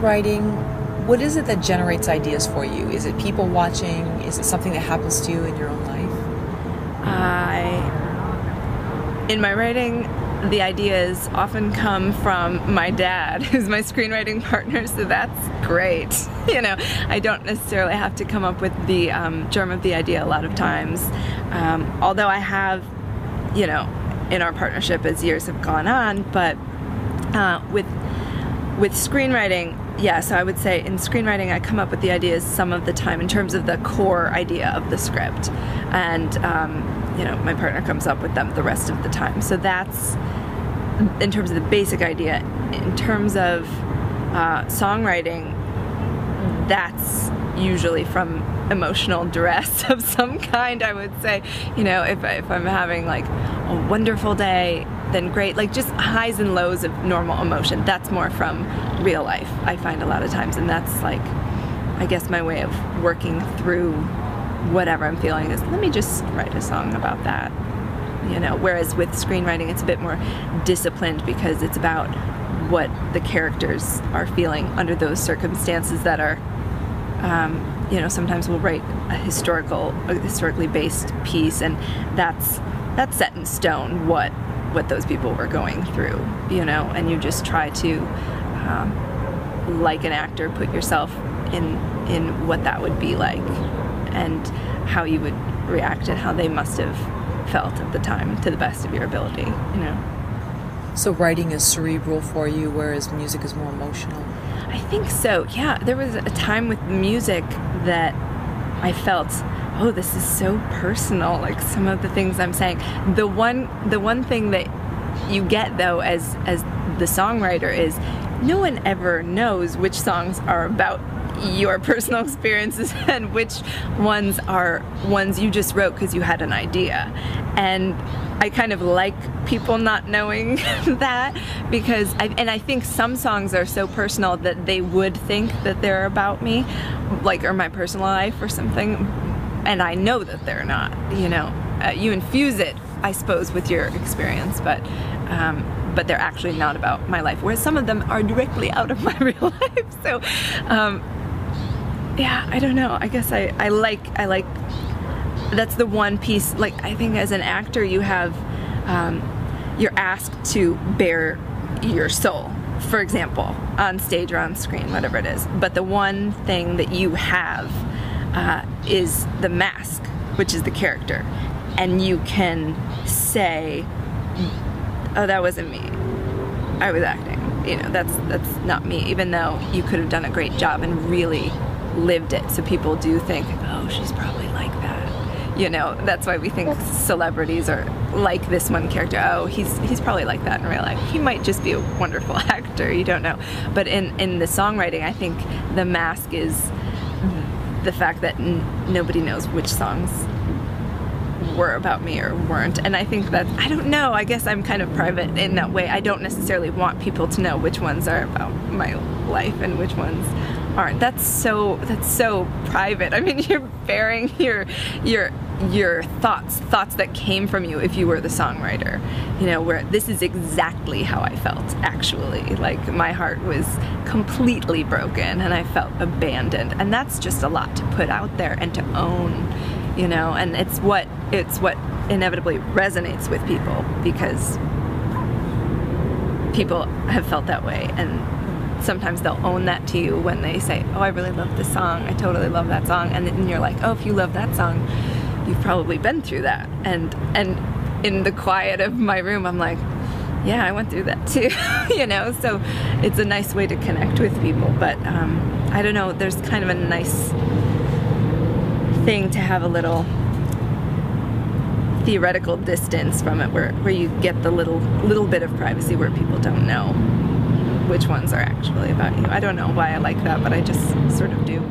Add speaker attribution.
Speaker 1: writing, what is it that generates ideas for you? Is it people watching? Is it something that happens to you in your own life?
Speaker 2: In my writing, the ideas often come from my dad, who's my screenwriting partner, so that's great. You know, I don't necessarily have to come up with the germ of the idea a lot of times. Although I have, you know, in our partnership as years have gone on, but with screenwriting, yeah, so I would say in screenwriting I come up with the ideas some of the time in terms of the core idea of the script, and you know, my partner comes up with them the rest of the time. So that's in terms of the basic idea. In terms of songwriting, that's usually from emotional duress of some kind, I would say. You know, if I'm having like a wonderful day, then great. Like just highs and lows of normal emotion. That's more from real life, I find a lot of times. And that's like, I guess my way of working through whatever I'm feeling is, let me just write a song about that. You know, whereas with screenwriting it's a bit more disciplined because it's about what the characters are feeling under those circumstances that are, you know, sometimes we'll write a historically based piece, and that's set in stone what those people were going through, you know, and you just try to, like an actor, put yourself in what that would be like and how you would react and how they must have felt at the time to the best of your ability, you know.
Speaker 1: So writing is cerebral for you, whereas music is more emotional?
Speaker 2: I think so, yeah. There was a time with music that I felt, oh, this is so personal, like some of the things I'm saying. The one thing that you get though as the songwriter is no one ever knows which songs are about your personal experiences and which ones are ones you just wrote because you had an idea. And I kind of like people not knowing that, because I think some songs are so personal that they would think that they're about me, like, or my personal life or something, and I know that they're not, you know. You infuse it, I suppose, with your experience, but they're actually not about my life, whereas some of them are directly out of my real life. So yeah, I don't know, I guess I like that's the one piece. Like, I think as an actor you have you're asked to bare your soul, for example, on stage or on screen, whatever it is, but the one thing that you have is the mask, which is the character, and you can say, oh, that wasn't me, I was acting, you know, that's not me, even though you could have done a great job and really lived it. So people do think, oh, she's probably like that, you know. That's why we think celebrities are like this one character. Oh, he's probably like that in real life. He might just be a wonderful actor, you don't know. But in the songwriting, I think the mask is the fact that nobody knows which songs were about me or weren't. And I think that, I don't know, I guess I'm kind of private in that way. I don't necessarily want people to know which ones are about my life and which ones aren't. That's so private. I mean, you're bearing your thoughts that came from you if you were the songwriter, you know, where this is exactly how I felt, actually. Like, my heart was completely broken and I felt abandoned, and that's just a lot to put out there and to own, you know. And it's what inevitably resonates with people, because people have felt that way, and sometimes they'll own that to you when they say, oh, I really love this song, I totally love that song, and then you're like, oh, if you love that song, you've probably been through that. And in the quiet of my room, I'm like, yeah, I went through that too, you know. So it's a nice way to connect with people. But I don't know, there's kind of a nice thing to have a little theoretical distance from it, where you get the little bit of privacy where people don't know which ones are actually about you. I don't know why I like that, but I just sort of do.